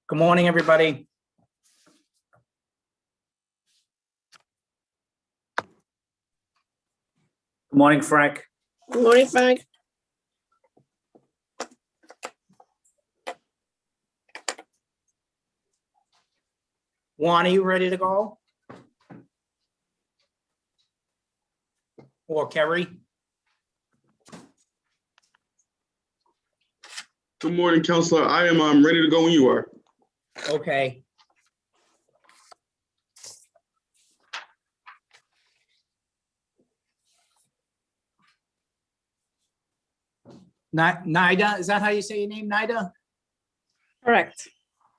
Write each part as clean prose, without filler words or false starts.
Good morning, everybody. Good morning, Frank. Good morning, Frank. Juan, are you ready to go? Or Kerry? Good morning, Counselor. I am ready to go when you are. Okay. Nida, is that how you say your name, Nida? Correct.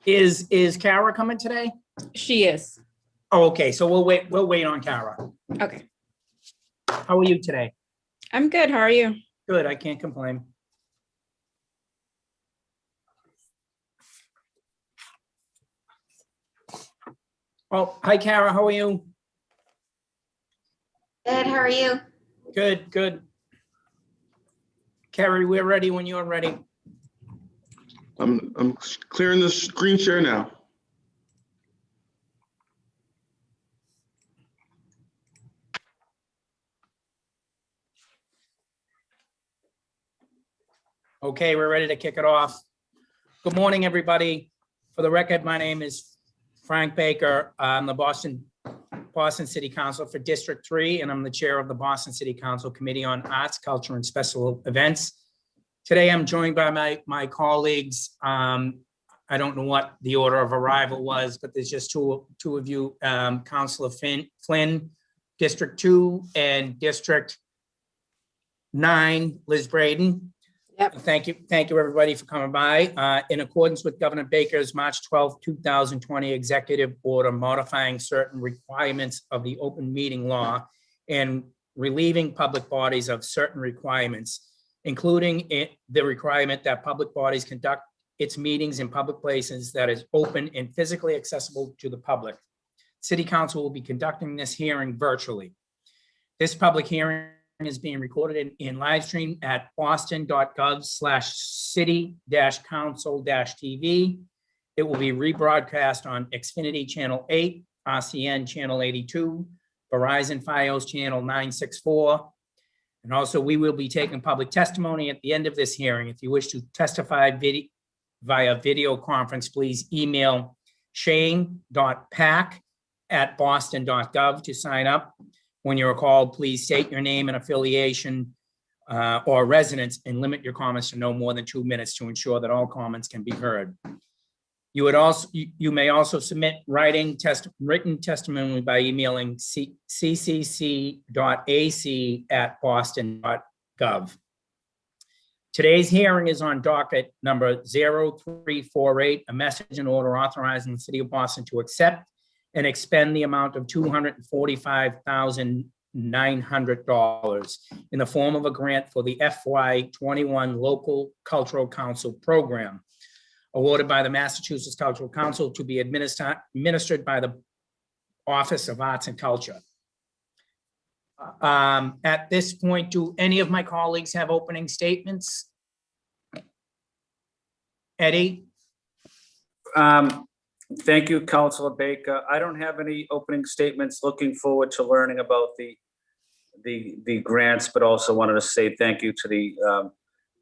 Is Kara coming today? She is. Oh, okay, so we'll wait on Kara. Okay. How are you today? I'm good. How are you? Good, I can't complain. Oh, hi, Kara, how are you? Good, how are you? Good, good. Kerry, we're ready when you're ready. I'm clearing the screen share now. Okay, we're ready to kick it off. Good morning, everybody. For the record, my name is Frank Baker. I'm the Boston City Council for District 3, and I'm the chair of the Boston City Council Committee on Arts, Culture, and Special Events. Today, I'm joined by my colleagues. I don't know what the order of arrival was, but there's just two of you, Councilor Flynn, District 2, and District 9, Liz Braden. Yep. Thank you, everybody, for coming by. In accordance with Governor Baker's March 12, 2020 executive order modifying certain requirements of the open meeting law and relieving public bodies of certain requirements, including the requirement that public bodies conduct its meetings in public places that is open and physically accessible to the public. City Council will be conducting this hearing virtually. This public hearing is being recorded in live stream at boston.gov/city-council-tv. It will be rebroadcast on Xfinity Channel 8, RCN Channel 82, Verizon Fios Channel 964. And also, we will be taking public testimony at the end of this hearing. If you wish to testify via video conference, please email shane.pack@boston.gov to sign up. When you're called, please state your name and affiliation or residence and limit your comments to no more than 2 minutes to ensure that all comments can be heard. You may also submit written testimony by emailing ccc.ac@boston.gov. Today's hearing is on docket number 0348, a message and order authorizing the City of Boston to accept and expend the amount of $245,900 in the form of a grant for the FY21 Local Cultural Council Program, awarded by the Massachusetts Cultural Council to be administered by the Office of Arts and Culture. At this point, do any of my colleagues have opening statements? Eddie? Thank you, Councilor Baker. I don't have any opening statements. Looking forward to learning about the grants, but also wanted to say thank you to the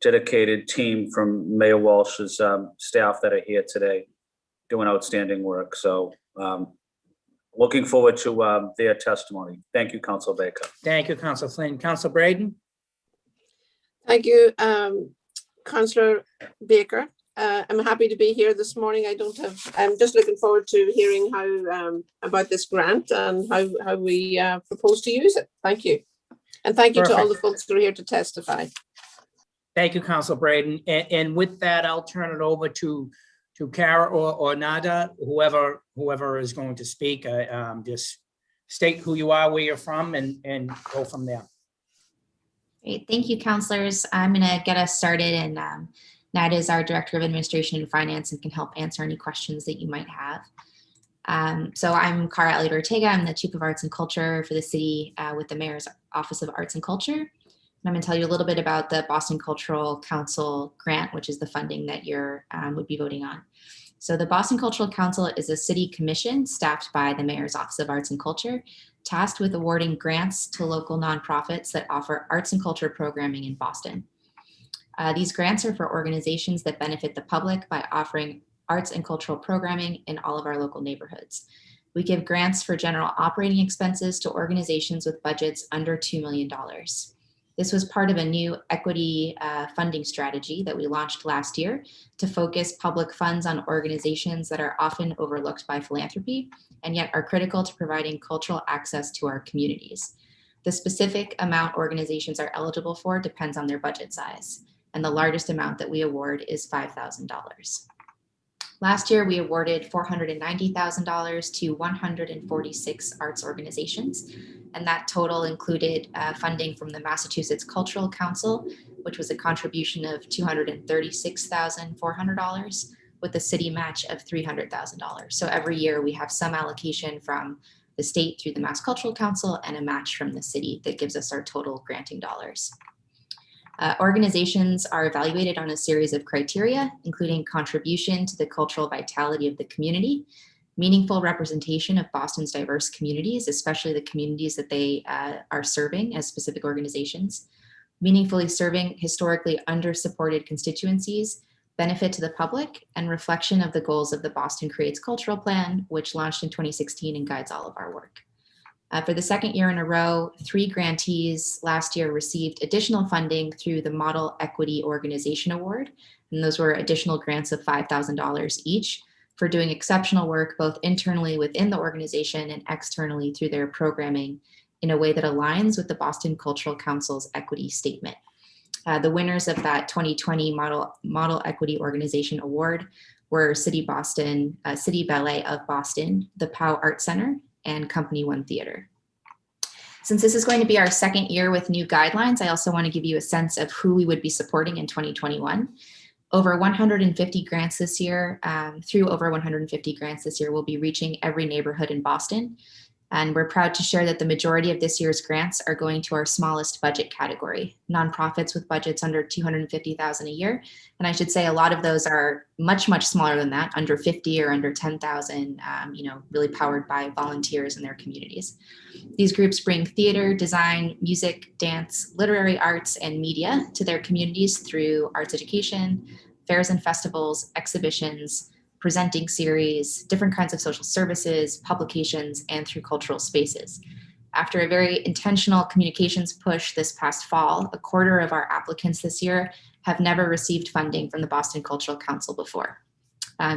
dedicated team from Mayor Walsh's staff that are here today doing outstanding work. So looking forward to their testimony. Thank you, Councilor Baker. Thank you, Councilor Flynn. Councilor Braden? Thank you, Councillor Baker. I'm happy to be here this morning. I'm just looking forward to hearing how about this grant and how we propose to use it. Thank you. And thank you to all the folks who are here to testify. Thank you, Councilor Braden. And with that, I'll turn it over to Kara or Nada, whoever is going to speak. Just state who you are, where you're from, and go from there. Great, thank you, counselors. I'm going to get us started, and Nada is our Director of Administration and Finance and can help answer any questions that you might have. So I'm Cara Elliott Ortega. I'm the Chief of Arts and Culture for the city with the Mayor's Office of Arts and Culture. And I'm going to tell you a little bit about the Boston Cultural Council grant, which is the funding that you're would be voting on. So the Boston Cultural Council is a city commission staffed by the Mayor's Office of Arts and Culture, tasked with awarding grants to local nonprofits that offer arts and culture programming in Boston. These grants are for organizations that benefit the public by offering arts and cultural programming in all of our local neighborhoods. We give grants for general operating expenses to organizations with budgets under $2 million. This was part of a new equity funding strategy that we launched last year to focus public funds on organizations that are often overlooked by philanthropy and yet are critical to providing cultural access to our communities. The specific amount organizations are eligible for depends on their budget size, and the largest amount that we award is $5,000. Last year, we awarded $490,000 to 146 arts organizations, and that total included funding from the Massachusetts Cultural Council, which was a contribution of $236,400, with a city match of $300,000. So every year we have some allocation from the state through the Mass Cultural Council and a match from the city that gives us our total granting dollars. Organizations are evaluated on a series of criteria, including contribution to the cultural vitality of the community, meaningful representation of Boston's diverse communities, especially the communities that they are serving as specific organizations, meaningfully serving historically under-supported constituencies, benefit to the public, and reflection of the goals of the Boston Creates Cultural Plan, which launched in 2016 and guides all of our work. For the second year in a row, 3 grantees last year received additional funding through the Model Equity Organization Award, and those were additional grants of $5,000 each for doing exceptional work both internally within the organization and externally through their programming in a way that aligns with the Boston Cultural Council's equity statement. The winners of that 2020 Model Equity Organization Award were City Ballet of Boston, the Powell Art Center, and Company One Theater. Since this is going to be our second year with new guidelines, I also want to give you a sense of who we would be supporting in 2021. Over 150 grants this year, through over 150 grants this year, we'll be reaching every neighborhood in Boston. And we're proud to share that the majority of this year's grants are going to our smallest budget category, nonprofits with budgets under $250,000 a year. And I should say a lot of those are much, much smaller than that, under 50 or under 10,000, really powered by volunteers in their communities. These groups bring theater, design, music, dance, literary arts, and media to their communities through arts education, fairs and festivals, exhibitions, presenting series, different kinds of social services, publications, and through cultural spaces. After a very intentional communications push this past fall, a quarter of our applicants this year have never received funding from the Boston Cultural Council before.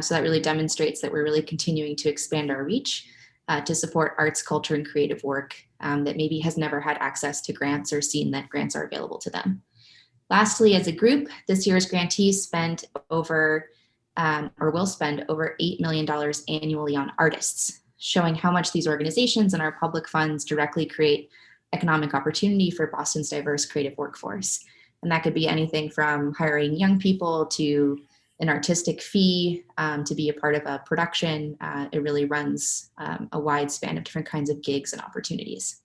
So that really demonstrates that we're really continuing to expand our reach to support arts, culture, and creative work that maybe has never had access to grants or seen that grants are available to them. Lastly, as a group, this year's grantees will spend over $8 million annually on artists, showing how much these organizations and our public funds directly create economic opportunity for Boston's diverse creative workforce. And that could be anything from hiring young people to an artistic fee to be a part of a production. It really runs a wide span of different kinds of gigs and opportunities.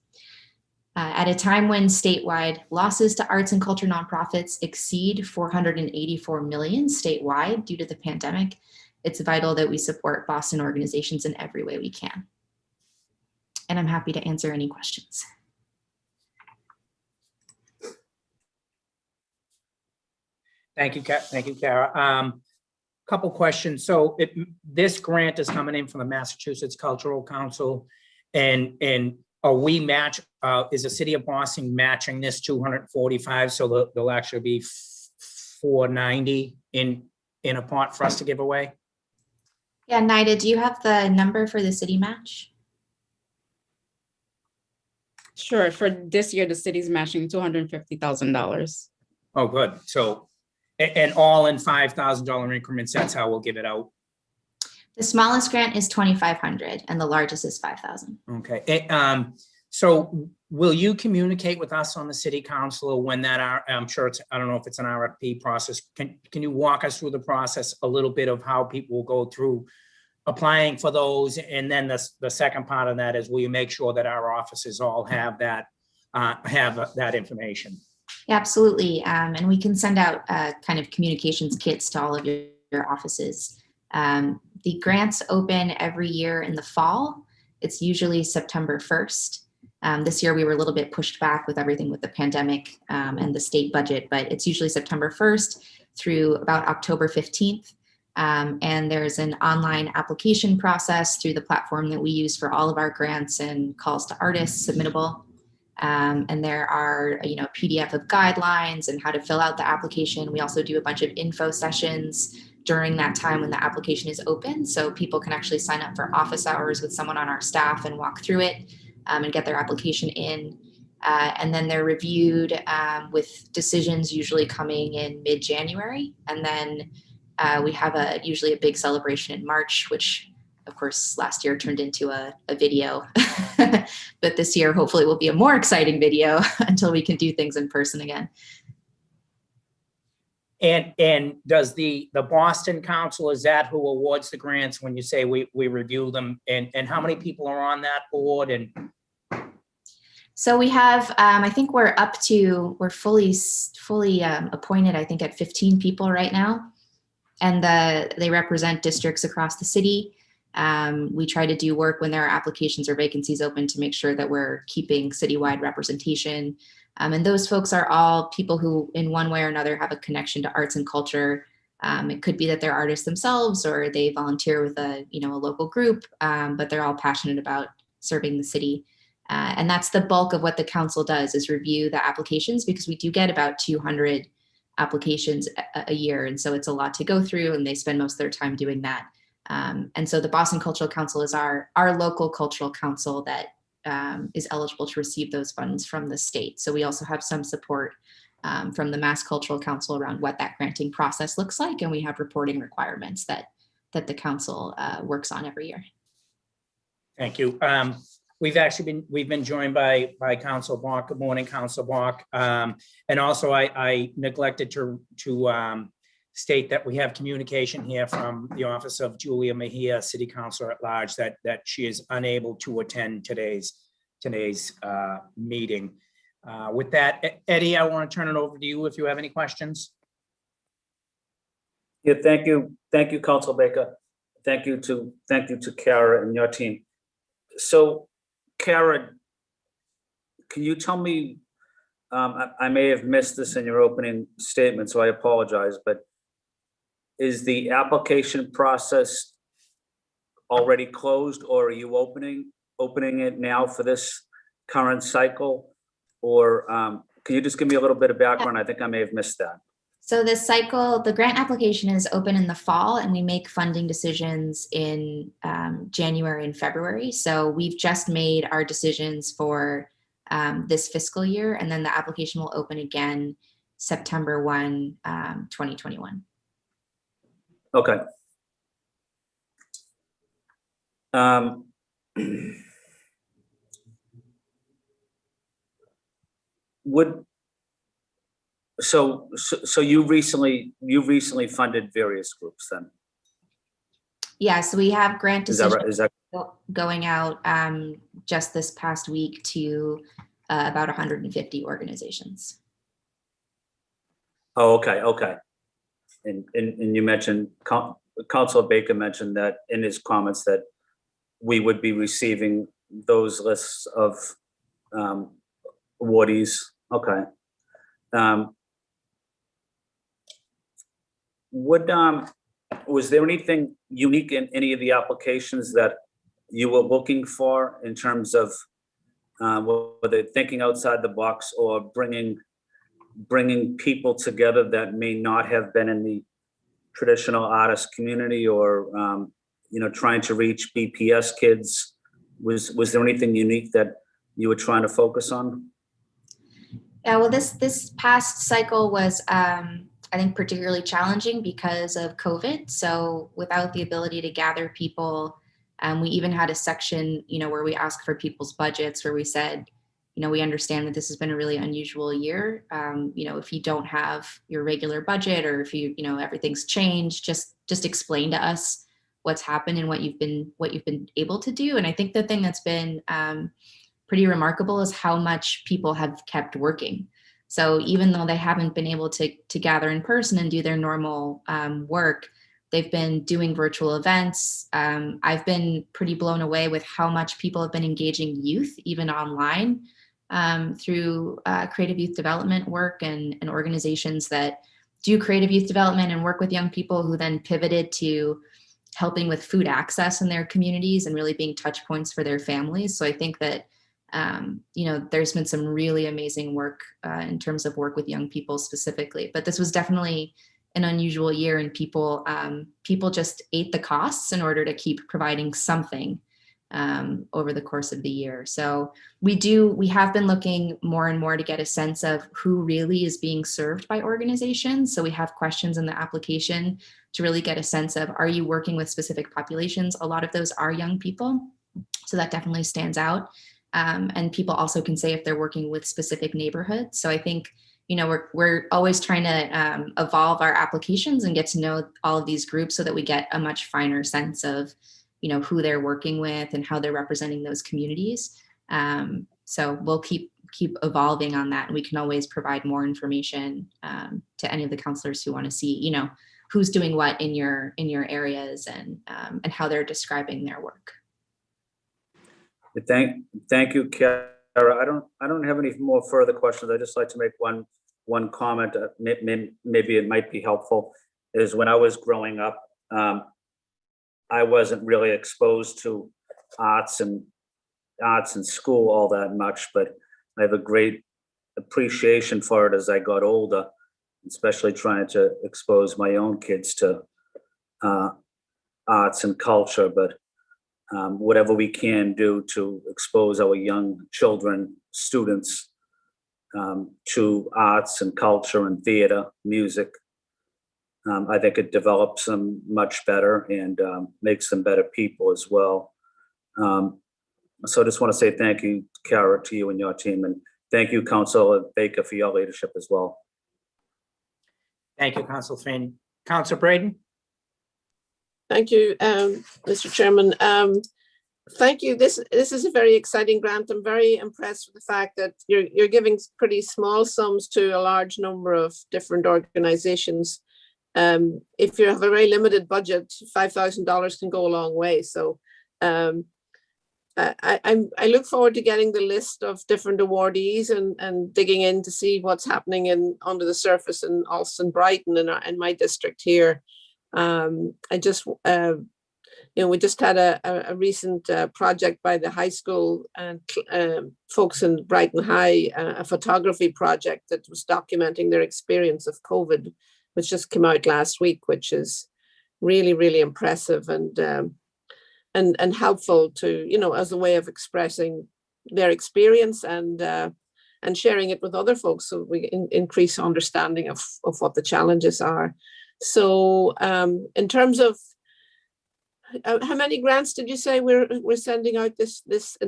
At a time when statewide losses to arts and culture nonprofits exceed $484 million statewide due to the pandemic, it's vital that we support Boston organizations in every way we can. And I'm happy to answer any questions. Thank you, Kara. Couple questions. So this grant is coming in from the Massachusetts Cultural Council, and are we is the city of Boston matching this 245? So there'll actually be 490 in a pot for us to give away? Yeah, Nida, do you have the number for the city match? Sure. For this year, the city's matching $250,000. Oh, good. So, and all in $5,000 increments, that's how we'll give it out. The smallest grant is $2,500 and the largest is $5,000. Okay. So will you communicate with us on the city council when that, I'm sure I don't know if it's an RFP process. Can you walk us through the process a little bit of how people will go through applying for those? And then the second part of that is, will you make sure that our offices all have that information? Yeah, absolutely. And we can send out kind of communications kits to all of your offices The grants open every year in the fall. It's usually September 1st. This year we were a little bit pushed back with everything with the pandemic and the state budget, but it's usually September 1st through about October 15th. And there's an online application process through the platform that we use for all of our grants and calls to artists submittable. And there are, PDF of guidelines and how to fill out the application. We also do a bunch of info sessions during that time when the application is open. So people can actually sign up for office hours with someone on our staff and walk through it and get their application in. And then they're reviewed with decisions usually coming in mid-January. And then we have usually a big celebration in March, which of course last year turned into a video. But this year hopefully will be a more exciting video until we can do things in person again. And does the Boston Council, is that who awards the grants when you say we review them? And how many people are on that board? And so we have, I think we're fully appointed, I think at 15 people right now. And they represent districts across the city. We try to do work when there are applications or vacancies open to make sure that we're keeping citywide representation. And those folks are all people who in one way or another have a connection to arts and culture. It could be that they're artists themselves or they volunteer with a local group, but they're all passionate about serving the city. And that's the bulk of what the council does, is review the applications, because we do get about 200 applications a year. And so it's a lot to go through, and they spend most of their time doing that. And so the Boston Cultural Council is our local cultural council that is eligible to receive those funds from the state. So we also have some support from the Mass Cultural Council around what that granting process looks like. And we have reporting requirements that the council works on every year. thank you. We've been joined by Council Bach. Good morning, Council Bach. And also I neglected to state that we have communication here from the office of Julia Mejia, City Councilor at Large, that she is unable to attend today's meeting. With that, Eddie, I want to turn it over to you if you have any questions. Yeah, thank you, Council Baker. Thank you to Kara and your team. So, Kara, can you tell me? I may have missed this in your opening statement, so I apologize. But is the application process already closed, or are you opening it now for this current cycle? Or can you just give me a little bit of background? I think I may have missed that. So the grant application is open in the fall, and we make funding decisions in January and February. So we've just made our decisions for this fiscal year, and then the application will open again September 1, 2021. Okay. So you recently funded various groups then? Yeah, so we have grant Is that decisions right? Is that going out just this past week to about 150 organizations. Oh, okay. And you mentioned, Councilor Baker mentioned that in his comments that we would be receiving those lists of awardees. Okay. Was there anything unique in any of the applications that you were looking for in terms of whether thinking outside the box or bringing people together that may not have been in the traditional artist community, or trying to reach BPS kids? Was there anything unique that you were trying to focus on? Yeah, well, this past cycle was, I think, particularly challenging because of COVID. So without the ability to gather people, we even had a section, where we asked for people's budgets, where we said, we understand that this has been a really unusual year. If you don't have your regular budget, or if everything's changed, just explain to us what's happened and what you've been able to do. And I think the thing that's been pretty remarkable is how much people have kept working. So even though they haven't been able to gather in person and do their normal work, They've been doing virtual events. I've been pretty blown away with how much people have been engaging youth, even online, through creative youth development work and organizations that do creative youth development and work with young people who then pivoted to helping with food access in their communities and really being touch points for their families. So I think that, there's been some really amazing work in terms of work with young people specifically, but this was definitely an unusual year, and people just ate the costs in order to keep providing something over the course of the year. So we have been looking more and more to get a sense of who really is being served by organizations. So we have questions in the application to really get a sense of, are you working with specific populations? A lot of those are young people. So that definitely stands out. And people also can say if they're working with specific neighborhoods. So I think, we're always trying to evolve our applications and get to know all of these groups so that we get a much finer sense of, who they're working with and how they're representing those communities. So we'll keep evolving on that, and we can always provide more information to any of the counselors who want to see, who's doing what in your areas and how they're describing their work. Thank you, Kara. I don't have any more further questions. I just like to make one comment. Maybe it might be helpful. Is when I was growing up, I wasn't really exposed to arts in school all that much, but I have a great appreciation for it as I got older, especially trying to expose my own kids to arts and culture. But whatever we can do to expose our young children, students, to arts and culture and theater, music, I think it develops them much better and makes them better people as well. So I just want to say thank you, Kara, to you and your team, and thank you, Councilor Baker, for your leadership as well. Thank you, Council Fian. Council Braden? Thank you, Mr. Chairman. Thank you. This is a very exciting grant. I'm very impressed with the fact that you're giving pretty small sums to a large number of different organizations. If you have a very limited budget, $5,000 can go a long way. So I look forward to getting the list of different awardees and digging in to see what's happening under the surface in Alston, Brighton, in my district here. We just had a recent project by the high school and folks in Brighton High, a photography project that was documenting their experience of COVID, which just came out last week, which is really, really impressive and helpful to, as a way of expressing their experience and sharing it with other folks so we increase understanding of what the challenges are. So in terms of how many grants did you say we're sending out this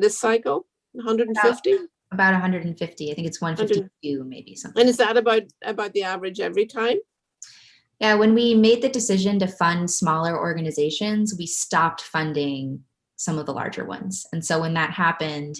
cycle? 150? About 150. I think it's 152, maybe something. And is that about the average every time? Yeah, when we made the decision to fund smaller organizations, we stopped funding some of the larger ones. And so when that happened,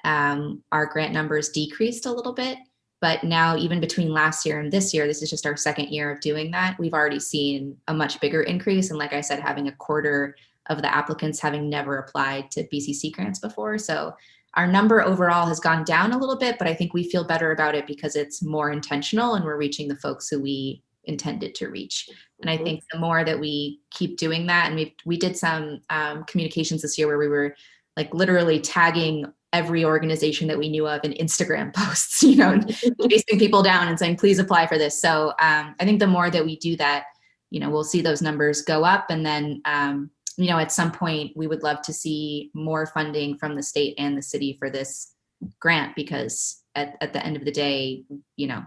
our grant numbers decreased a little bit. But now, even between last year and this year, this is just our second year of doing that. We've already seen a much bigger increase. And like I said, having a quarter of the applicants having never applied to BCC grants before. So our number overall has gone down a little bit, but I think we feel better about it because it's more intentional and we're reaching the folks who we intended to reach. And I think the more that we keep doing that, and we did some communications this year where we were like literally tagging every organization that we knew of in Instagram posts, chasing people down and saying, please apply for this. So I think the more that we do that, we'll see those numbers go up. And then, at some point we would love to see more funding from the state and the city for this grant, because at the end of the day,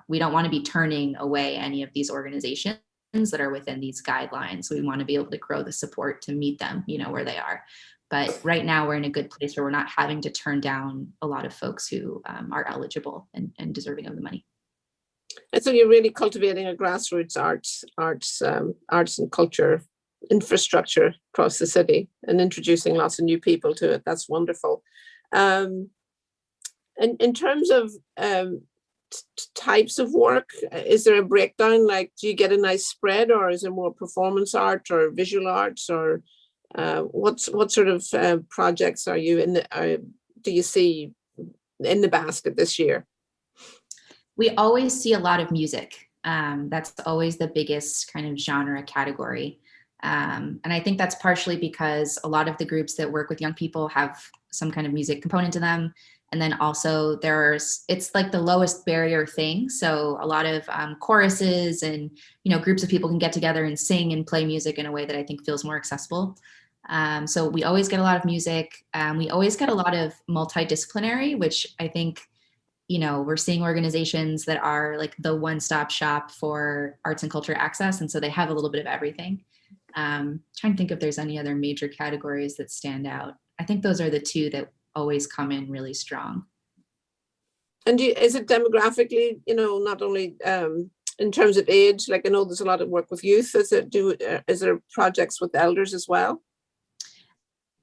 we don't want to be turning away any of these organizations that are within these guidelines. We want to be able to grow the support to meet them, where they are. But right now we're in a good place where we're not having to turn down a lot of folks who are eligible and deserving of the money. And so you're really cultivating a grassroots arts and culture infrastructure across the city and introducing lots of new people to it. That's wonderful. And in terms of types of work? Is there a breakdown? Like, do you get a nice spread, or is it more performance art or visual arts, or what sort of projects are you in? Do you see in the basket this year? We always see a lot of music. That's always the biggest kind of genre category. And I think that's partially because a lot of the groups that work with young people have some kind of music component to them. And then also it's like the lowest barrier thing. So a lot of choruses and, groups of people can get together and sing and play music in a way that I think feels more accessible. So we always get a lot of music. We always get a lot of multidisciplinary, which I think, we're seeing organizations that are like the one-stop shop for arts and culture access. And so they have a little bit of everything. Trying to think if there's any other major categories that stand out. I think those are the two that always come in really strong. And is it demographically, not only in terms of age? Like, I know there's a lot of work with youth. Is there projects with elders as well?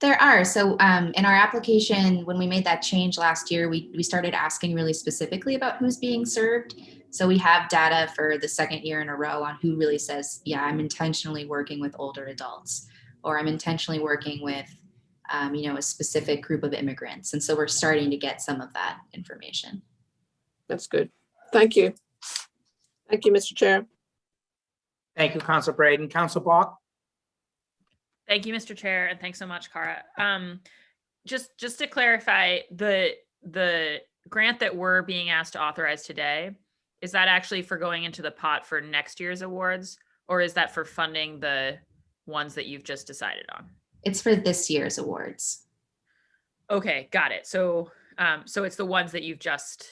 There are. So in our application, when we made that change last year, we started asking really specifically about who's being served. So we have data for the second year in a row on who really says, yeah, I'm intentionally working with older adults, or I'm intentionally working with, a specific group of immigrants. And so we're starting to get some of that information. That's good. Thank you. Thank you, Mr. Chair. Thank you, Councilor Braden. Councilor Bach? Thank you, Mr. Chair, and thanks so much, Cara. Just to clarify, the grant that we're being asked to authorize today, is that actually for going into the pot for next year's awards, or is that for funding the ones that you've just decided on? It's for this year's awards. Okay, got it. So it's the ones that you've just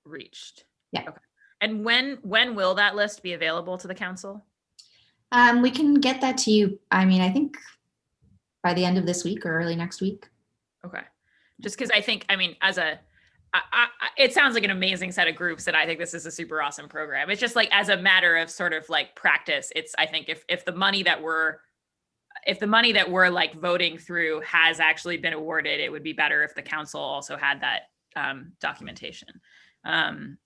reached. Yeah. Okay. And when will that list be available to the council? We can get that to you. I think by the end of this week or early next week. Okay. Just because it sounds like an amazing set of groups, and I think this is a super awesome program. It's just like, as a matter of sort of like practice, I think if the money that we're like voting through has actually been awarded, it would be better if the council also had that documentation. And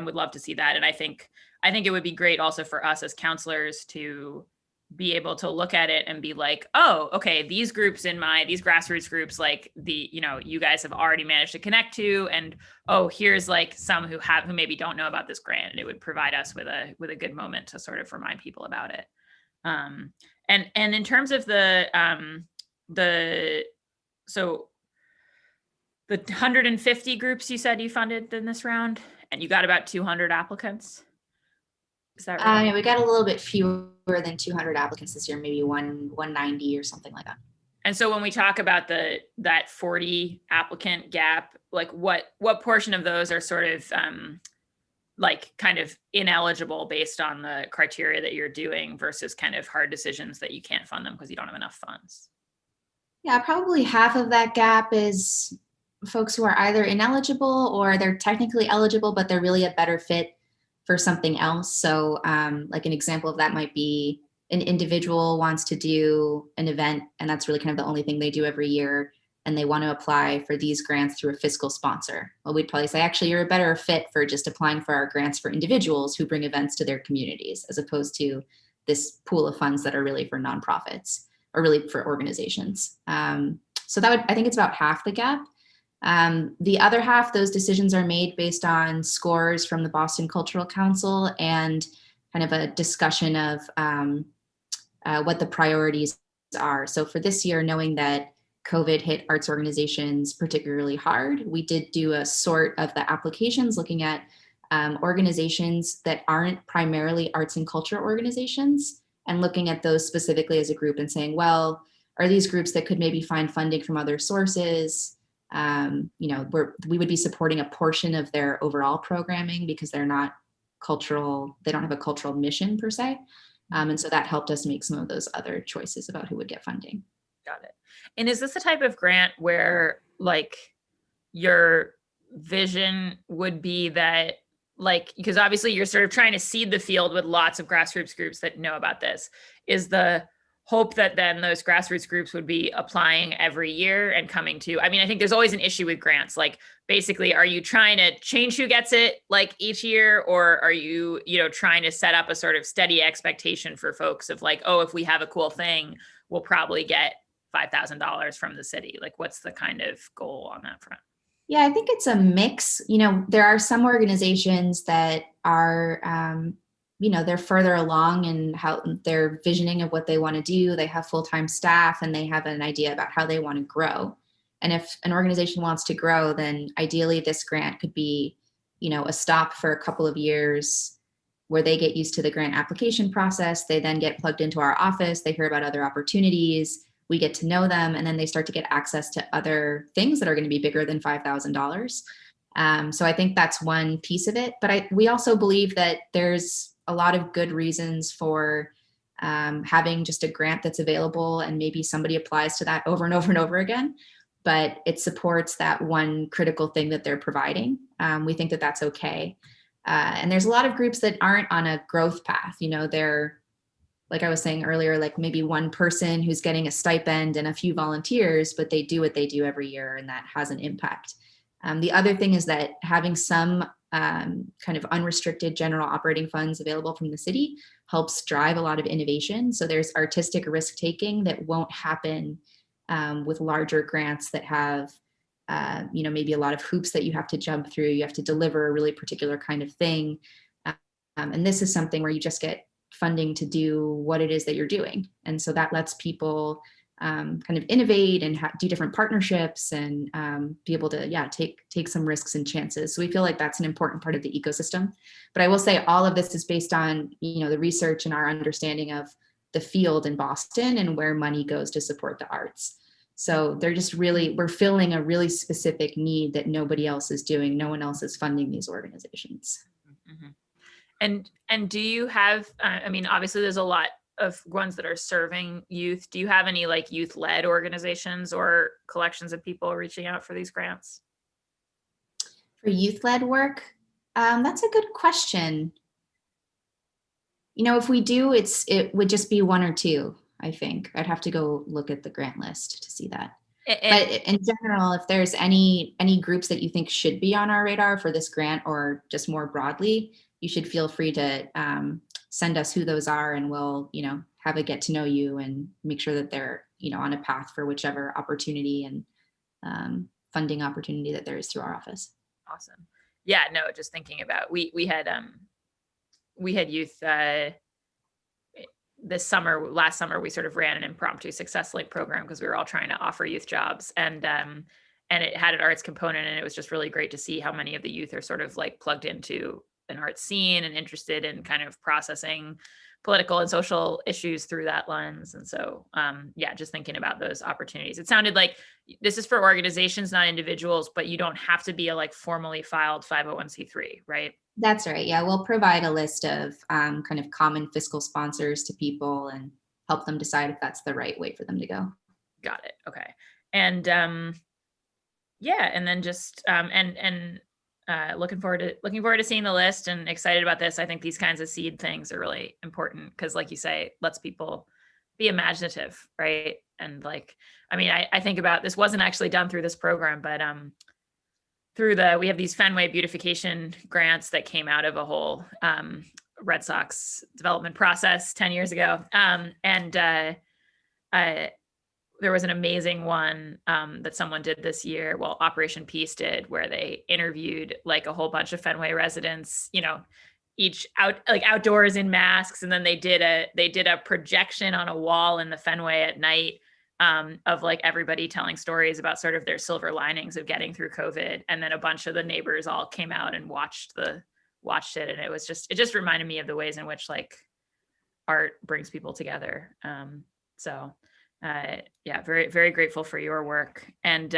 would love to see that. And I think it would be great also for us as counselors to be able to look at it and be like, oh, okay, these groups these grassroots groups, like you guys have already managed to connect to, and here's like some who maybe don't know about this grant, and it would provide us with a good moment to sort of remind people about it. And in terms of the 150 groups you said you funded in this round, and you got about 200 applicants. Is that right? We got a little bit fewer than 200 applicants this year, maybe 190 or something like that. And so when we talk about that 40 applicant gap, like what portion of those are sort of like kind of ineligible based on the criteria that you're doing versus kind of hard decisions that you can't fund them because you don't have enough funds? Yeah, probably half of that gap is folks who are either ineligible or they're technically eligible, but they're really a better fit for something else. So like an example of that might be an individual wants to do an event, and that's really kind of the only thing they do every year, and they want to apply for these grants through a fiscal sponsor. Well, we'd probably say, actually, you're a better fit for just applying for our grants for individuals who bring events to their communities, as opposed to this pool of funds that are really for nonprofits or really for organizations. So I think it's about half the gap. The other half, those decisions are made based on scores from the Boston Cultural Council and kind of a discussion of what the priorities are. So for this year, knowing that COVID hit arts organizations particularly hard, we did do a sort of the applications looking at organizations that aren't primarily arts and culture organizations, and looking at those specifically as a group and saying, well, are these groups that could maybe find funding from other sources? We would be supporting a portion of their overall programming because they're not cultural, they don't have a cultural mission per se. And so that helped us make some of those other choices about who would get funding. Got it. And is this the type of grant where like your vision would be that, like, because obviously you're sort of trying to seed the field with lots of grassroots groups that know about this, is the hope that then those grassroots groups would be applying every year and coming to, I mean, I think there's always an issue with grants. Like, basically, are you trying to change who gets it like each year, or are you, trying to set up a sort of steady expectation for folks of like, oh, if we have a cool thing, we'll probably get $5,000 from the city? Like, what's the kind of goal on that front? Yeah, I think it's a mix. There are some organizations that are, they're further along in how their visioning of what they want to do. They have full-time staff and they have an idea about how they want to grow. And if an organization wants to grow, then ideally this grant could be, a stop for a couple of years where they get used to the grant application process. They then get plugged into our office. They hear about other opportunities. We get to know them, and then they start to get access to other things that are going to be bigger than $5,000. So I think that's one piece of it. But we also believe that there's a lot of good reasons for having just a grant that's available, and maybe somebody applies to that over and over and over again, but it supports that one critical thing that they're providing. We think that that's okay. And there's a lot of groups that aren't on a growth path. They're, like I was saying earlier, like maybe one person who's getting a stipend and a few volunteers, but they do what they do every year, and that has an impact. The other thing is that having some kind of unrestricted general operating funds available from the city helps drive a lot of innovation. So there's artistic risk taking that won't happen with larger grants that have, maybe a lot of hoops that you have to jump through. You have to deliver a really particular kind of thing. And this is something where you just get funding to do what it is that you're doing. And so that lets people kind of innovate and do different partnerships and be able to, take some risks and chances. So we feel like that's an important part of the ecosystem. But I will say all of this is based on, the research and our understanding of the field in Boston and where money goes to support the arts. So they're just we're filling a really specific need that nobody else is doing. No one else is funding these organizations. Mm-hmm. And do you have, I mean, obviously there's a lot of ones that are serving youth. Do you have any like youth-led organizations or collections of people reaching out for these grants? For youth-led work, that's a good question. If we do, it would just be one or two, I think. I'd have to go look at the grant list to see that. But in general, if there's any groups that you think should be on our radar for this grant, or just more broadly, you should feel free to send us who those are, and we'll, have a get to know you and make sure that they're, on a path for whichever opportunity and funding opportunity that there is through our office. Awesome. Yeah, no, just thinking about, we had youth last summer, we sort of ran an impromptu Success Link program because we were all trying to offer youth jobs, and it had an arts component, and it was just really great to see how many of the youth are sort of like plugged into an art scene and interested in kind of processing political and social issues through that lens. And so, just thinking about those opportunities. It sounded like this is for organizations, not individuals, but you don't have to be a like formally filed 501c3, right? That's right. Yeah, we'll provide a list of kind of common fiscal sponsors to people and help them decide if that's the right way for them to go. Got it. Okay. And and then just looking forward to seeing the list, and excited about this. I think these kinds of seed things are really important because, like you say, lets people be imaginative, right? And like, I mean, I think about, this wasn't actually done through this program, but we have these Fenway beautification grants that came out of a whole Red Sox development process 10 years ago. There was an amazing one that someone did this year. Well, Operation Peace did, where they interviewed like a whole bunch of Fenway residents, each outdoors in masks. And then they did a projection on a wall in the Fenway at night of like everybody telling stories about sort of their silver linings of getting through COVID. And then a bunch of the neighbors all came out and watched it. And it just reminded me of the ways in which like art brings people together. Very, very grateful for your work. And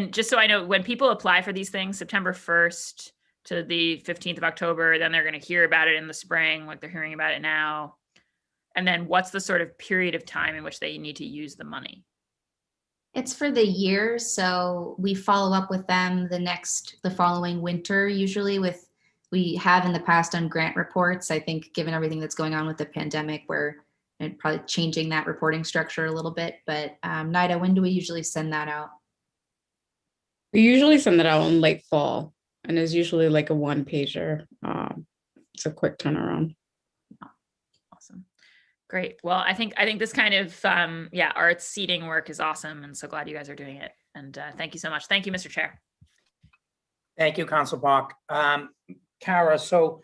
just so I know, when people apply for these things, September 1st to the 15th of October, then they're going to hear about it in the spring, like they're hearing about it now. And then what's the sort of period of time in which they need to use the money? It's for the year. So we follow up with them the following winter, usually we have in the past on grant reports. I think given everything that's going on with the pandemic, we're and probably changing that reporting structure a little bit. But Nida, when do we usually send that out? We usually send it out in late fall, and it's usually like a one pager. It's a quick turnaround. Awesome. Great. Well, I think this kind of, art seeding work is awesome. And so glad you guys are doing it. And thank you so much. Thank you, Mr. Chair. Thank you, Council Bach. Kara, so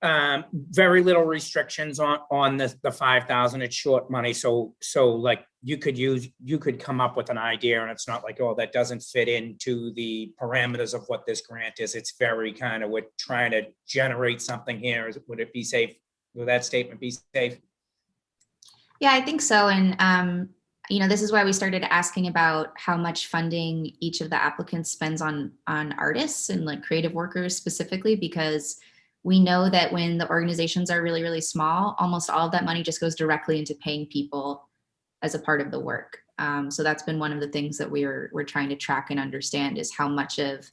very little restrictions on the 5,000. It's short money. So like you could come up with an idea, and it's not like, oh, that doesn't fit into the parameters of what this grant is. It's very kind of, we're trying to generate something here. Would it be safe? Would that statement be safe? Yeah, I think so. And, this is why we started asking about how much funding each of the applicants spends on artists and like creative workers specifically, because we know that when the organizations are really, really small, almost all of that money just goes directly into paying people as a part of the work. So that's been one of the things that we're trying to track and understand, is how much of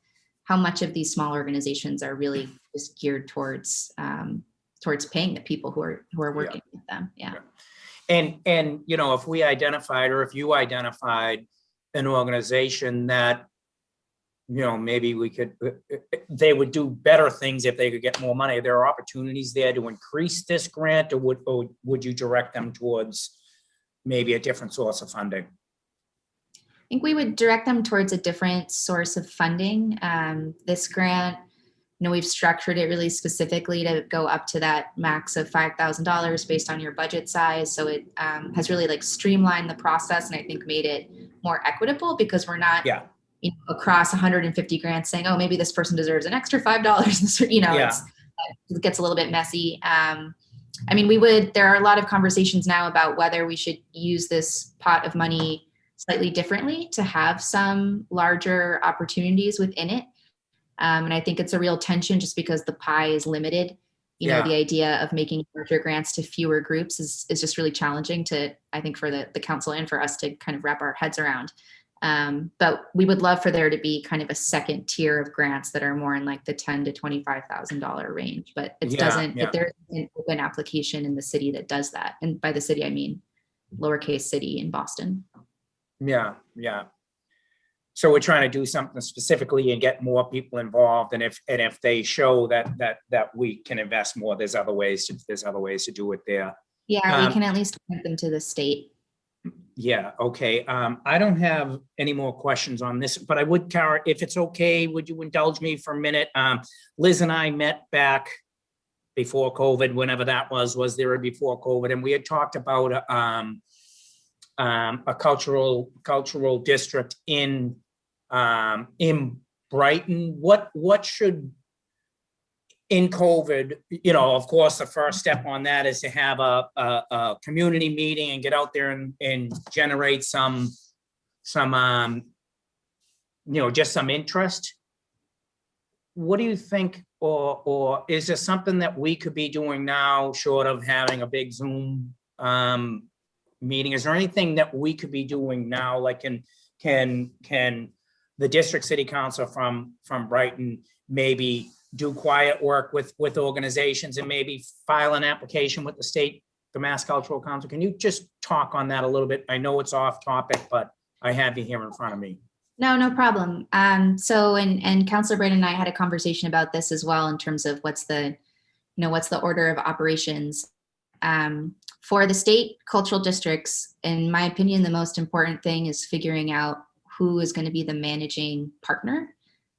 these small organizations are really just geared towards paying the people who are working with them. Yeah. And if we identified, or if you identified an organization that, maybe they would do better things if they could get more money. There are opportunities there to increase this grant, or would you direct them towards maybe a different source of funding? I think we would direct them towards a different source of funding. This grant, we've structured it really specifically to go up to that max of $5,000 based on your budget size. So it has really like streamlined the process, and I think made it more equitable, because we're not across 150 grants saying, oh, maybe this person deserves an extra $5. It gets a little bit messy. There are a lot of conversations now about whether we should use this pot of money slightly differently to have some larger opportunities within it. And I think it's a real tension, just because the pie is limited. The idea of making larger grants to fewer groups is just really challenging I think for the council and for us to kind of wrap our heads around. But we would love for there to be kind of a second tier of grants that are more in like the $10,000 to $25,000 range. But it doesn't. But there's an open application in the city that does that, and by the city I mean lowercase city in Boston. Yeah. So we're trying to do something specifically and get more people involved. And if they show that we can invest more, there's other ways to do it there. Yeah, we can at least point them to the state. Yeah. Okay. I don't have any more questions on this, but I would, Kara, if it's okay, would you indulge me for a minute? Liz and I met back before COVID, whenever that was there before COVID, and we had talked about a cultural district in Brighton. What should, in COVID, of course, the first step on that is to have a community meeting and get out there and generate some just some interest. What do you think, or is there something that we could be doing now, short of having a big Zoom meeting? Is there anything that we could be doing now? Like, can the district city council from Brighton maybe do quiet work with organizations and maybe file an application with the Mass Cultural Council? Can you just talk on that a little bit? I know it's off topic, but I have you here in front of me. No problem. So, and Councilor Brandon and I had a conversation about this as well, in terms of what's the order of operations. For the state cultural districts, in my opinion, the most important thing is figuring out who is going to be the managing partner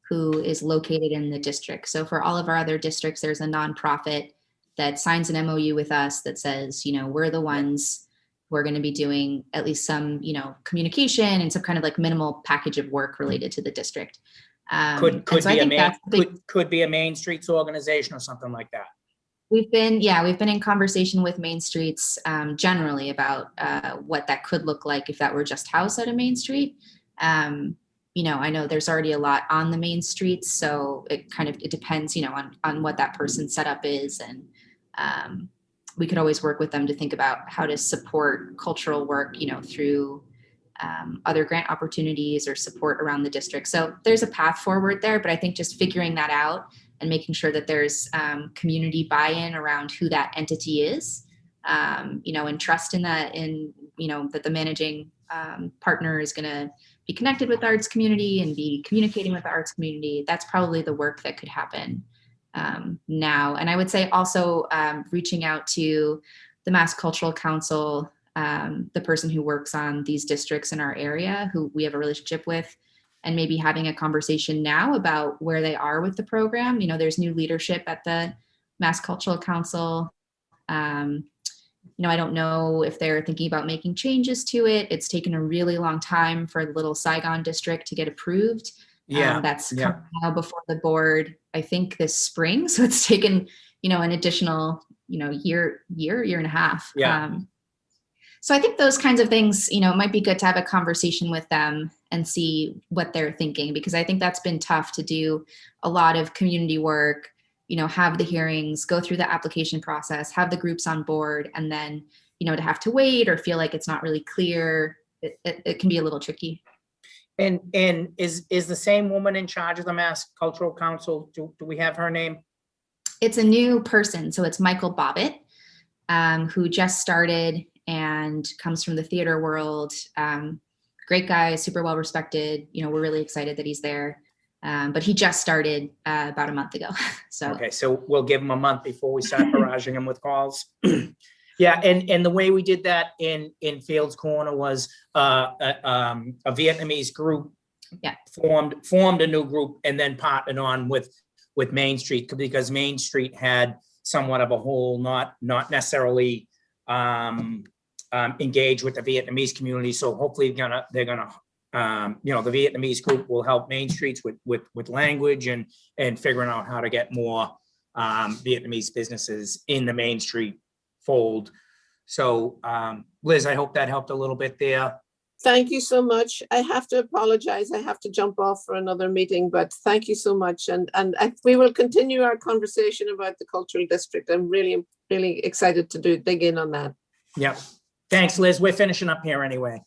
who is located in the district. So for all of our other districts, there's a nonprofit that signs an MOU with us that says, we're the ones who are going to be doing at least some, communication and some kind of like minimal package of work related to the district. Could be a Main Streets organization or something like that. We've been in conversation with Main Streets generally about what that could look like if that were just housed at a Main Street. I know there's already a lot on the main streets, so it depends, on what that person's setup is. And we could always work with them to think about how to support cultural work, through other grant opportunities or support around the district. So there's a path forward there, but I think just figuring that out and making sure that there's community buy-in around who that entity is and trust in that, that the managing partner is going to be connected with the arts community and be communicating with the arts community. That's probably the work that could happen now. And I would say also reaching out to the Mass Cultural Council, the person who works on these districts in our area, who we have a relationship with, and maybe having a conversation now about where they are with the program. There's new leadership at the Mass Cultural Council. I don't know if they're thinking about making changes to it. It's taken a really long time for the Little Saigon district to get approved. That's come now before the board, I think this spring. So it's taken, an additional, year and a half. So I think those kinds of things, it might be good to have a conversation with them and see what they're thinking, because I think that's been tough to do a lot of community work, have the hearings, go through the application process, have the groups on board, and then, to have to wait or feel like it's not really clear. It can be a little tricky. And is the same woman in charge of the Mass Cultural Council? Do we have her name? It's a new person. So it's Michael Bobbitt, who just started and comes from the theater world. Great guy, super well respected. We're really excited that he's there. But he just started about a month ago. Okay, so we'll give him a month before we start barraging him with calls. Yeah, and the way we did that in Fields Corner was a Vietnamese group formed a new group and then partnered on with Main Street, because Main Street had somewhat of a hole, not necessarily engaged with the Vietnamese community. So hopefully they're gonna the Vietnamese group will help Main Streets with language and figuring out how to get more Vietnamese businesses in the Main Street fold. So Liz, I hope that helped a little bit there. Thank you so much. I have to apologize. I have to jump off for another meeting, but thank you so much. And we will continue our conversation about the cultural district. I'm really, really excited to dig in on that. Yep. Thanks, Liz. We're finishing up here anyway.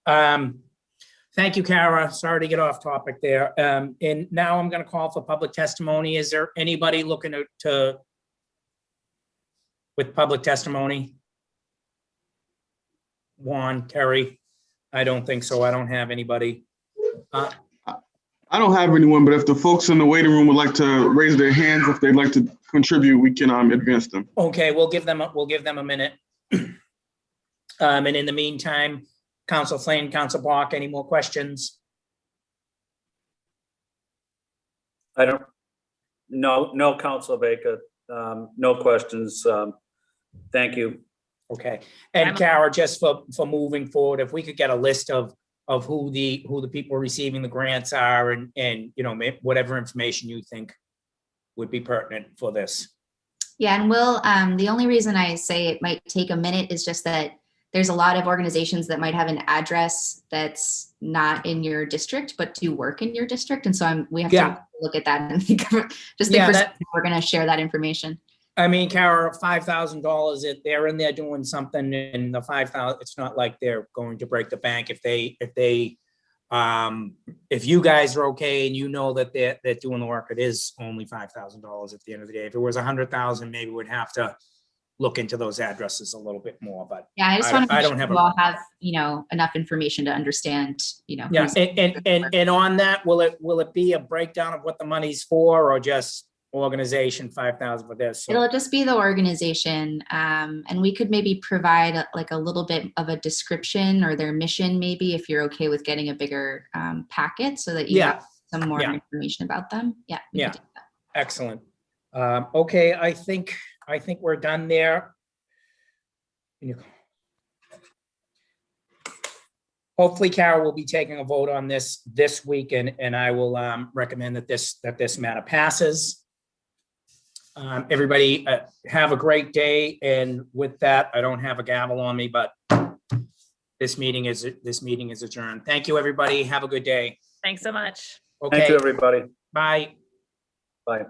Thank you, Kara. Sorry to get off topic there. And now I'm going to call for public testimony. Is there anybody looking to with public testimony? Juan, Terry? I don't think so. I don't have anybody. I don't have anyone, but if the folks in the waiting room would like to raise their hands, if they'd like to contribute, we can advance them. Okay, we'll give them a minute. And in the meantime, Council Flynn, Council Block, any more questions? No, Councilor Baker, no questions. Thank you. Okay, and Kara, just for moving forward, if we could get a list of who the people receiving the grants are, and whatever information you think would be pertinent for this. Yeah, and we'll, the only reason I say it might take a minute is just that there's a lot of organizations that might have an address that's not in your district, but do work in your district. And so we have to look at that and think of we're going to share that information. I mean, Kara, $5,000, if they're in there doing something, and the 5,000, it's not like they're going to break the bank. If you guys are okay and that they're doing the work, it is only $5,000 at the end of the day. If it was 100,000, maybe we'd have to look into those addresses a little bit more. But yeah, I just want to make sure you all have enough information to understand. Yeah, and on that, will it be a breakdown of what the money's for, or just organization 5,000 for this? It'll just be the organization, and we could maybe provide a little bit of a description or their mission, maybe, if you're okay with getting a bigger packet, so that you have some more information about them. Yeah. Excellent. Okay, I think we're done there. Hopefully, Kara will be taking a vote on this week, and I will recommend that this matter passes. Everybody have a great day. And with that, I don't have a gavel on me, but this meeting is adjourned. Thank you, everybody. Have a good day. Thanks so much. Okay. Thank you, everybody. Bye. Bye.